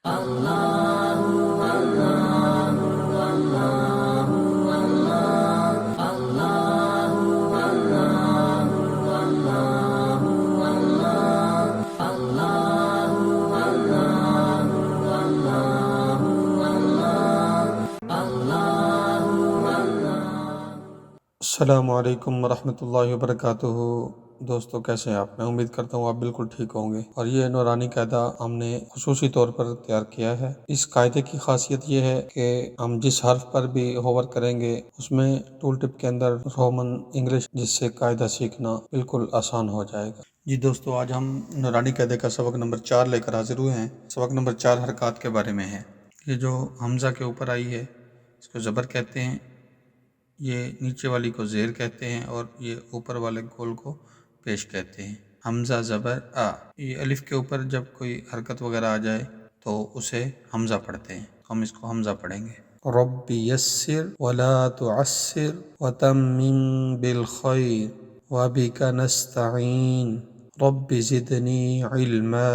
السلام علیکم ورحمۃ اللہ وبرکاتہ۔ دوستو کیسے ہیں آپ؟ میں امید کرتا ہوں آپ بالکل ٹھیک ہوں گے۔ اور یہ نورانی قاعدہ ہم نے خصوصی طور پر تیار کیا ہے۔ اس قاعدے کی خاصیت یہ ہے کہ ہم جس حرف پر بھی ہوور کریں گے اس میں ٹول ٹپ کے اندر رومن انگلش، جس سے قاعدہ سیکھنا بالکل آسان ہو جائے گا۔ جی دوستو، آج ہم نورانی قاعدے کا سبق نمبر 4 لے کر حاضر ہوئے ہیں۔ سبق نمبر 4 حرکات کے بارے میں ہے۔ یہ جو حمزہ کے اوپر آئی ہے اس کو زبر کہتے ہیں، یہ نیچے والی کو زیر کہتے ہیں، اور یہ اوپر والے گول کو پیش کہتے ہیں۔ حمزہ زبر آ، یہ الف کے اوپر جب کوئی حرکت وغیرہ آ جائے تو اسے حمزہ پڑھتے ہیں۔ ہم اس کو حمزہ پڑھیں گے۔ رب یسر ولا تعسر وتمم بالخیر وبک نستعین رب زدنی علما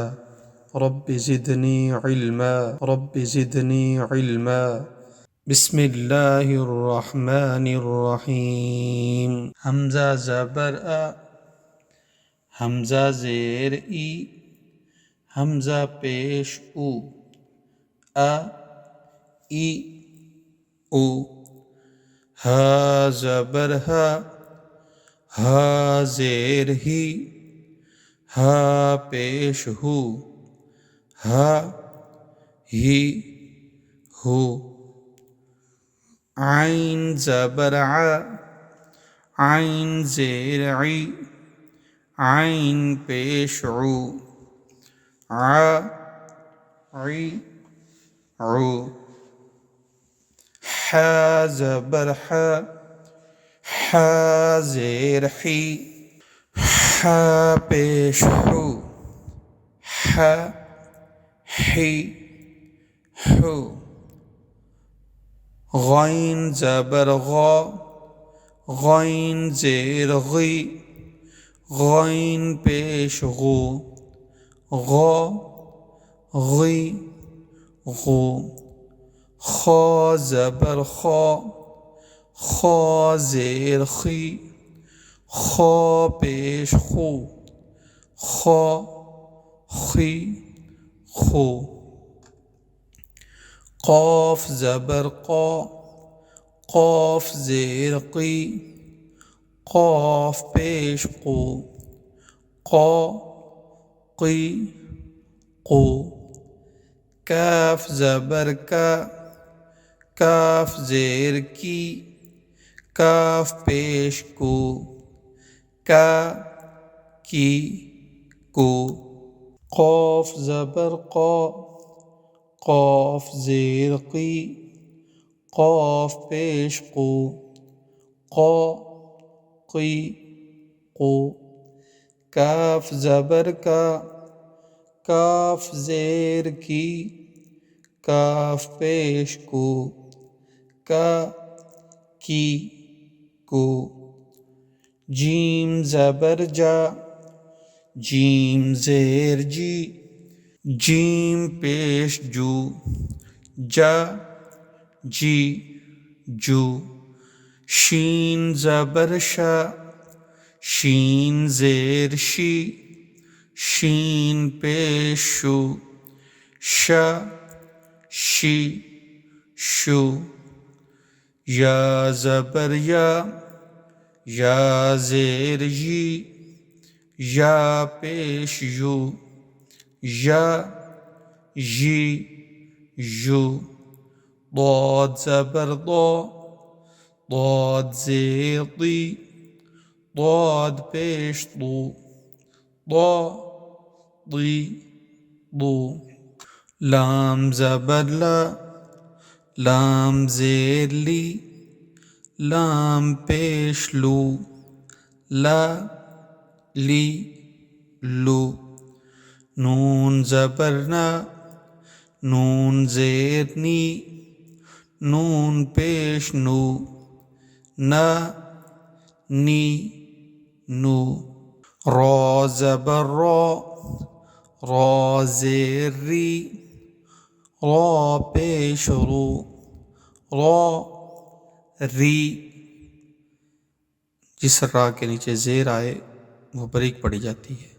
رب زدنی علما رب زدنی علما۔ بسم اللہ الرحمن الرحیم۔ حمزہ زبر آ، حمزہ زیر ای، حمزہ پیش او، آ ای او۔ ہا زبر ہا، ہا زیر ہی، ہا پیش ہو، ہا ہی ہو۔ عین زبر ع، عین زیر عی، عین پیش عو، ع عی عو۔ ح زبر ح، ح زیر حی، ح پیش حو، ح حی حو۔ غین زبر غا، غین زیر غی، غین پیش غو، غا غی غو۔ خا زبر خا، خا زیر خی، خا پیش خو، خا خی خو۔ قاف زبر قا، قاف زیر قی، قاف پیش قو، قا قی قو۔ کاف زبر کا، کاف زیر کی، کاف پیش کو، کا کی کو۔ قاف زبر قا، قاف زیر قی، قاف پیش قو، قا قی قو۔ کاف زبر کا، کاف زیر کی، کاف پیش کو، کا کی کو۔ جیم زبر جا، جیم زیر جی، جیم پیش جو، جا جی جو۔ شین زبر شا، شین زیر شی، شین پیش شو، شا شی شو۔ یا زبر یا، یا زیر یی، یا پیش یو، یا یی یو۔ ضاد زبر ضا، ضاد زیر ضی، ضاد پیش ضو، ضا ضی ضو۔ لام زبر لا، لام زیر لی، لام پیش لو، لا لی لو۔ نون زبر نا، نون زیر نی، نون پیش نو، نا نی نو۔ را زبر را، را زیر ری، را پیش رو، را ری، جس را کے نیچے زیر آئے وہ باریک پڑی جاتی ہے،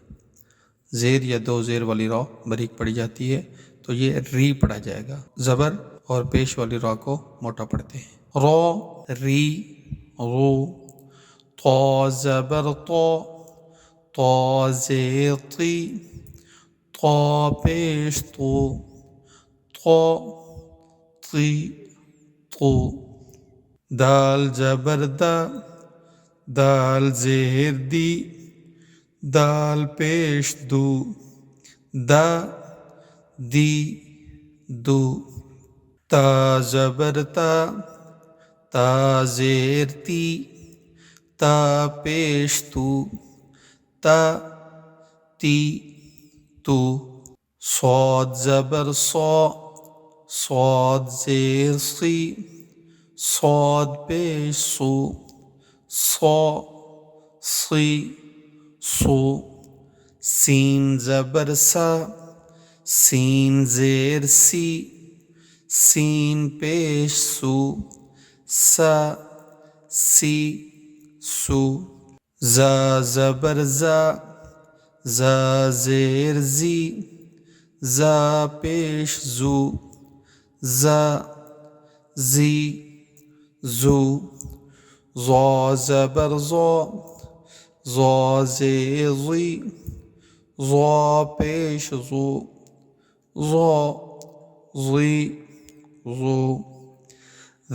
زیر یا دو زیر والی را باریک پڑی جاتی ہے تو یہ ری پڑھا جائے گا، زبر اور پیش والی را کو موٹا پڑھتے ہیں، را ری رو، طا زبر طا، طا زیر طی، طا پیش تو، طا طی تو، دال زبر دا، دال زیر دی، دال پیش دو، دا دی دو، تا زبر تا، تا زیر تی، تا پیش تو، تا تی تو، صاد زبر صا، صاد زیر سی، صاد پیش سو، صا سی سو، سین زبر سا، سین زیر سی، سین پیش سو، سا سی سو، زا زبر زا، زا زیر زی، زا پیش زو، زا زی زو، ظا زبر ظا، ظا زیر ظی، ظا پیش ظو، ظا ظی ظو،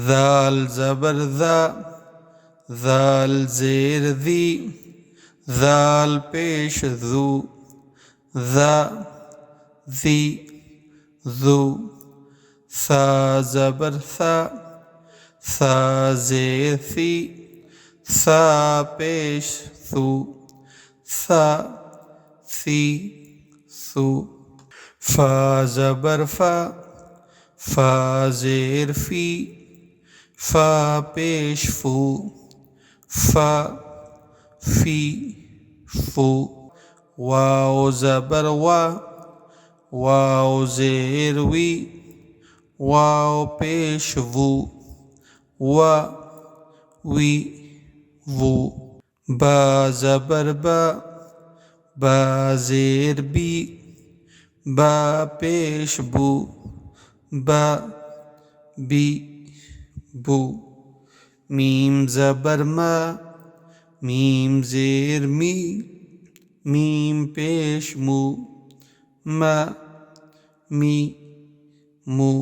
ذال زبر ذا، ذال زیر ذی، ذال پیش ذو، ذا ذی ذو، ثا زبر ثا، ثا زیر ثی، ثا پیش ثو، ثا ثی ثو، فا زبر فا، فا زیر فی، فا پیش فو، فا فی فو، واو زبر وا، واو زیر وی، واو پیش وو، وا وی وو، با زبر با، با زیر بی، با پیش بو، با بی بو، میم زبر ما، میم زیر می، میم پیش مو، ما می مو.